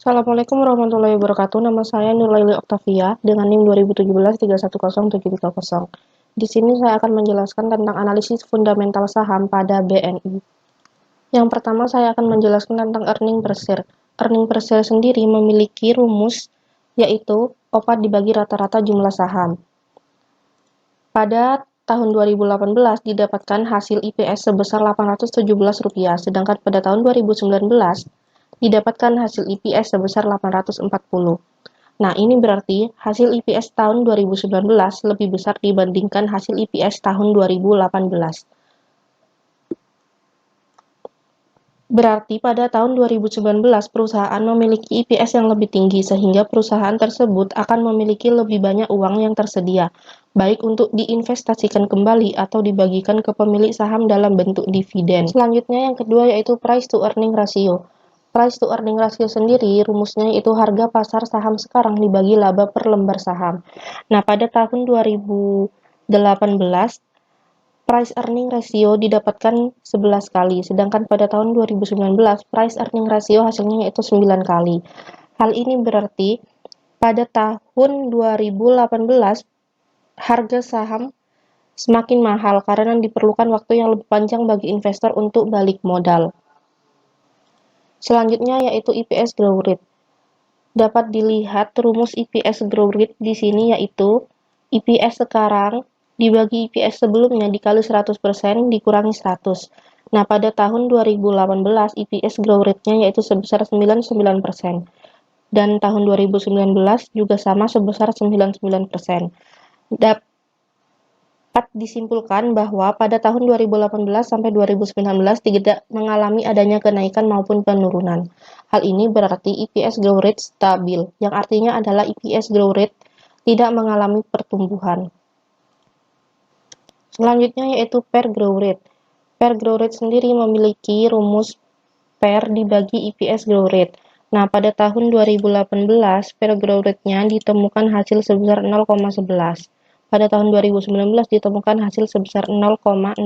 Assalamualaikum warahmatullahi wabarakatuh. Nama saya Nurlaili Oktavia dengan NIM 2017-310-730. Di sini saya akan menjelaskan tentang analisis fundamental saham pada BNI. Yang pertama saya akan menjelaskan tentang earning per share. Earning per share sendiri memiliki rumus yaitu OPAT dibagi rata-rata jumlah saham. Pada tahun 2018 didapatkan hasil IPS sebesar Rp817, sedangkan pada tahun 2019 didapatkan hasil IPS sebesar 840. Nah, ini berarti hasil IPS tahun 2019 lebih besar dibandingkan hasil IPS tahun 2018. Berarti pada tahun 2019 perusahaan memiliki IPS yang lebih tinggi sehingga perusahaan tersebut akan memiliki lebih banyak uang yang tersedia, baik untuk diinvestasikan kembali atau dibagikan ke pemilik saham dalam bentuk dividen. Selanjutnya yang kedua yaitu price to earning ratio. Price to earning ratio sendiri rumusnya yaitu harga pasar saham sekarang dibagi laba per lembar saham. Nah, pada tahun 2018 price earning ratio didapatkan 11 kali, sedangkan pada tahun 2019 price earning ratio hasilnya yaitu 9 kali. Hal ini berarti pada tahun 2018 harga saham semakin mahal karena diperlukan waktu yang lebih panjang bagi investor untuk balik modal. Selanjutnya yaitu EPS growth rate. Dapat dilihat rumus EPS growth rate di sini yaitu EPS sekarang dibagi EPS sebelumnya dikali 100% dikurangi 100. Nah, pada tahun 2018 EPS growth rate-nya yaitu sebesar 99%. Dan tahun 2019 juga sama sebesar 99%. Dapat disimpulkan bahwa pada tahun 2018 sampai 2019 tidak mengalami adanya kenaikan maupun penurunan. Hal ini berarti EPS growth rate stabil, yang artinya adalah EPS growth rate tidak mengalami pertumbuhan. Selanjutnya yaitu per growth rate. Per growth rate sendiri memiliki rumus per dibagi EPS growth rate. Nah, pada tahun 2018 per growth rate-nya ditemukan hasil sebesar 0,11. Pada tahun 2019 ditemukan hasil sebesar 0,09.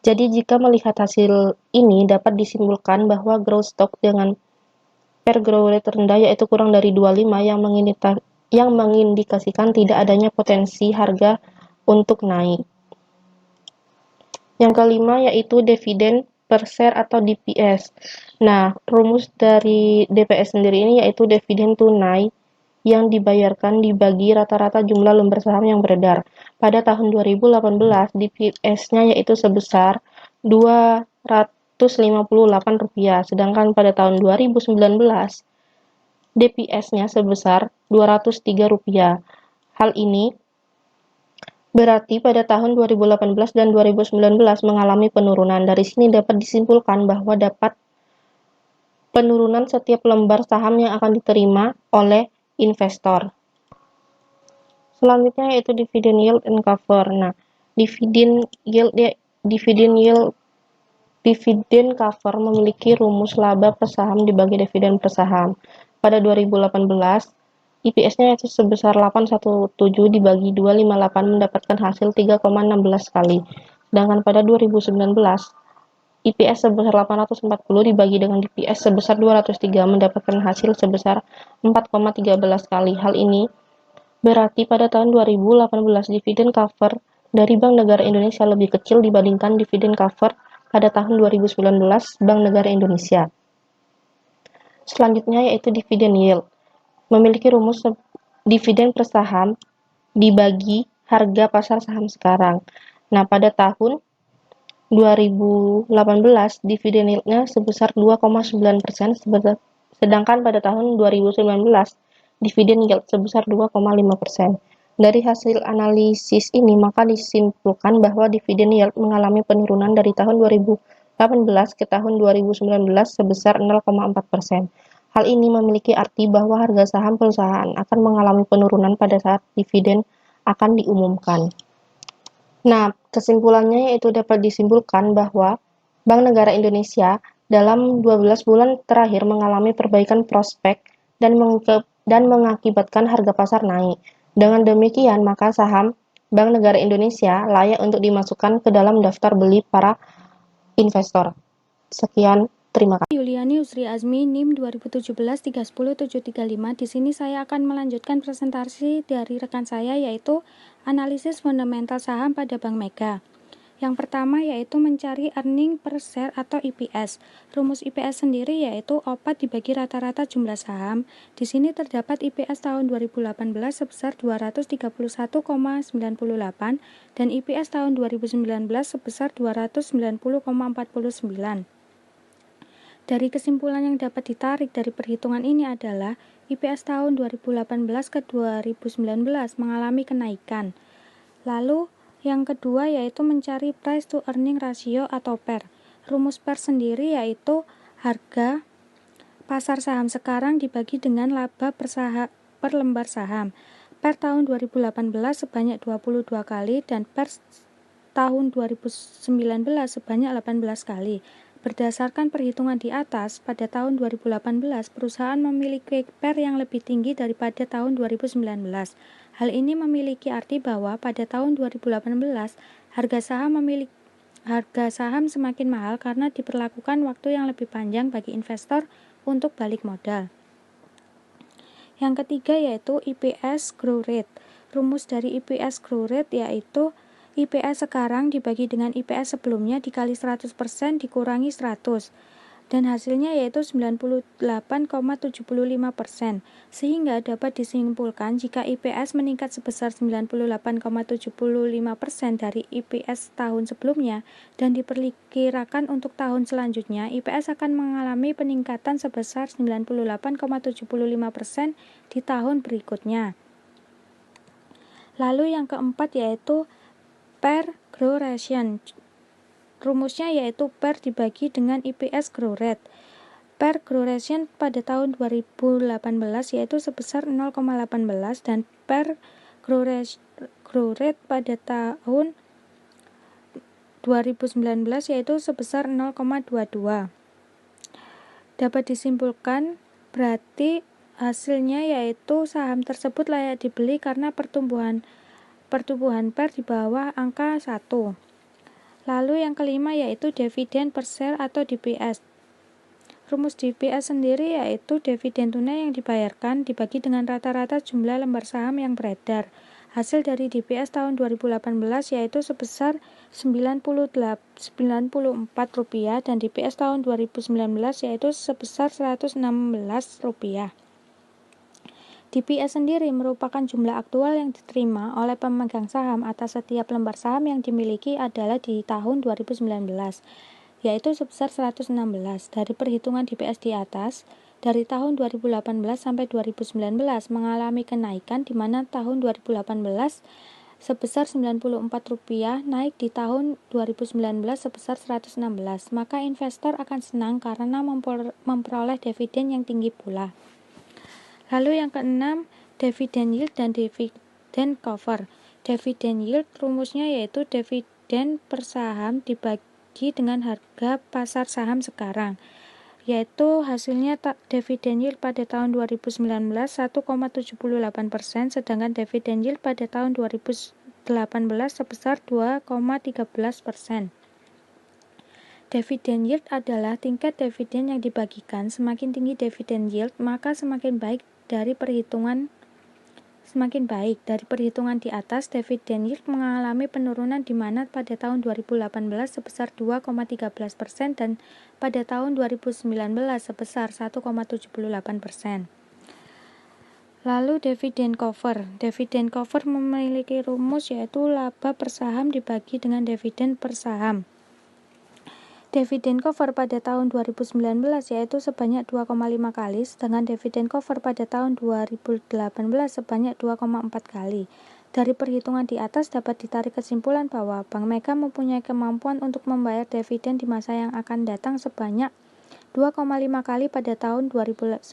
Jadi jika melihat hasil ini dapat disimpulkan bahwa growth stock dengan per growth rate rendah yaitu kurang dari 25 yang mengindikasikan tidak adanya potensi harga untuk naik. Yang kelima yaitu dividen per share atau DPS. Nah, rumus dari DPS sendiri ini yaitu dividen tunai yang dibayarkan dibagi rata-rata jumlah lembar saham yang beredar. Pada tahun 2018, DPS-nya yaitu sebesar Rp258, sedangkan pada tahun 2019, DPS-nya sebesar Rp203. Hal ini berarti pada tahun 2018 dan 2019 mengalami penurunan. Dari sini dapat disimpulkan bahwa dapat penurunan setiap lembar saham yang akan diterima oleh investor. Selanjutnya yaitu dividend yield and cover. Nah, dividend cover memiliki rumus laba per saham dibagi dividen per saham. Pada 2018, IPS-nya yaitu sebesar 817 dibagi 258 mendapatkan hasil 3,16 kali. Sedangkan pada 2019, IPS sebesar 840 dibagi dengan DPS sebesar 203 mendapatkan hasil sebesar 4,13 kali. Hal ini berarti pada tahun 2018 dividen cover dari Bank Negara Indonesia lebih kecil dibandingkan dividen cover pada tahun 2019 Bank Negara Indonesia. Selanjutnya yaitu dividen yield. Memiliki rumus dividen per saham dibagi harga pasar saham sekarang. Nah, pada tahun 2018 dividen yield-nya sebesar 2,9%, sedangkan pada tahun 2019 dividen yield sebesar 2,5%. Dari hasil analisis ini maka disimpulkan bahwa dividen yield mengalami penurunan dari tahun 2018 ke tahun 2019 sebesar 0,4%. Hal ini memiliki arti bahwa harga saham perusahaan akan mengalami penurunan pada saat dividen akan diumumkan. Nah, kesimpulannya yaitu dapat disimpulkan bahwa Bank Negara Indonesia dalam 12 bulan terakhir mengalami perbaikan prospek dan mengakibatkan harga pasar naik. Dengan demikian, maka saham Bank Negara Indonesia layak untuk dimasukkan ke dalam daftar beli para investor. Sekian Terima kasih. Yuliani Usri Azmi, NIM 2017-310-735. Di sini saya akan melanjutkan presentasi dari rekan saya, yaitu analisis fundamental saham pada Bank Mega. Yang pertama yaitu mencari earning per share atau EPS. Rumus EPS sendiri yaitu OPAT dibagi rata-rata jumlah saham. Di sini terdapat EPS tahun 2018 sebesar 231,98 dan EPS tahun 2019 sebesar 290,49. Dari kesimpulan yang dapat ditarik dari perhitungan ini adalah EPS tahun 2018 ke 2019 mengalami kenaikan. Lalu yang kedua yaitu mencari price to earning ratio atau PER. Rumus PER sendiri yaitu harga pasar saham sekarang dibagi dengan laba per lembar saham. PER tahun 2018 sebanyak 22 kali dan PER tahun 2019 sebanyak 18 kali. Berdasarkan perhitungan di atas, pada tahun 2018 perusahaan memiliki PER yang lebih tinggi daripada tahun 2019. Hal ini memiliki arti bahwa pada tahun 2018 harga saham semakin mahal karena diperlakukan waktu yang lebih panjang bagi investor untuk balik modal. Yang ketiga yaitu EPS growth rate. Rumus dari EPS growth rate yaitu IPS sekarang dibagi dengan IPS sebelumnya dikali 100% dikurangi 100 dan hasilnya yaitu 98,75%, sehingga dapat disimpulkan jika IPS meningkat sebesar 98,75% dari IPS tahun sebelumnya dan diperkirakan untuk tahun selanjutnya, IPS akan mengalami peningkatan sebesar 98,75% di tahun berikutnya. Lalu yang keempat yaitu PER growth ratio. Rumusnya yaitu PER dibagi dengan EPS growth rate. PER growth ratio pada tahun 2018 yaitu sebesar 0,18 dan PER growth rate pada tahun 2019 yaitu sebesar 0,22. Dapat disimpulkan berarti hasilnya yaitu saham tersebut layak dibeli karena pertumbuhan PER di bawah angka 1. Lalu yang kelima yaitu dividen per share atau DPS. Rumus DPS sendiri yaitu dividen tunai yang dibayarkan dibagi dengan rata-rata jumlah lembar saham yang beredar. Hasil dari DPS tahun 2018 yaitu sebesar Rp94 dan DPS tahun 2019 yaitu sebesar Rp116. DPS sendiri merupakan jumlah aktual yang diterima oleh pemegang saham atas setiap lembar saham yang dimiliki adalah di tahun 2019, yaitu sebesar 116. Dari perhitungan DPS di atas, dari tahun 2018 sampai 2019 mengalami kenaikan di mana tahun 2018 sebesar Rp94 naik di tahun 2019 sebesar 116. Maka investor akan senang karena memperoleh dividen yang tinggi pula. Lalu yang keenam, dividend yield dan dividend cover. Dividend yield rumusnya yaitu dividen per saham dibagi dengan harga pasar saham sekarang, yaitu hasilnya dividen yield pada tahun 2019 1,78%, sedangkan dividen yield pada tahun 2018 sebesar 2,13%. Dividen yield adalah tingkat dividen yang dibagikan. Semakin tinggi dividen yield, maka semakin baik dari perhitungan di atas. Dividen yield mengalami penurunan di mana pada tahun 2018 sebesar 2,13% dan pada tahun 2019 sebesar 1,78%. Lalu dividen cover. Dividen cover memiliki rumus yaitu laba per saham dibagi dengan dividen per saham. Dividen cover pada tahun 2019 yaitu sebanyak 2,5 kali, sedangkan dividen cover pada tahun 2018 sebanyak 2,4 kali. Dari perhitungan di atas dapat ditarik kesimpulan bahwa Bank Mega mempunyai kemampuan untuk membayar dividen di masa yang akan datang sebanyak 2,5 kali pada tahun 2019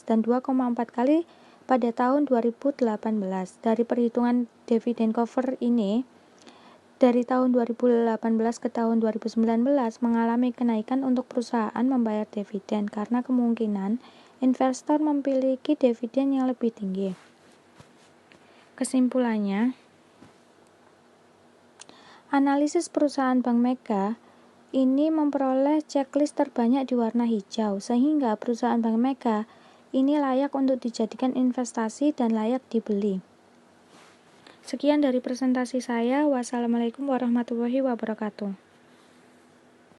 dan 2,4 kali pada tahun 2018. Dari perhitungan dividen cover ini, dari tahun 2018 ke tahun 2019 mengalami kenaikan untuk perusahaan membayar dividen karena kemungkinan investor memiliki dividen yang lebih tinggi. Kesimpulannya, analisis perusahaan Bank Mega ini memperoleh checklist terbanyak di warna hijau, sehingga perusahaan Bank Mega ini layak untuk dijadikan investasi dan layak dibeli. Sekian dari presentasi saya. Wassalamualaikum warahmatullahi wabarakatuh.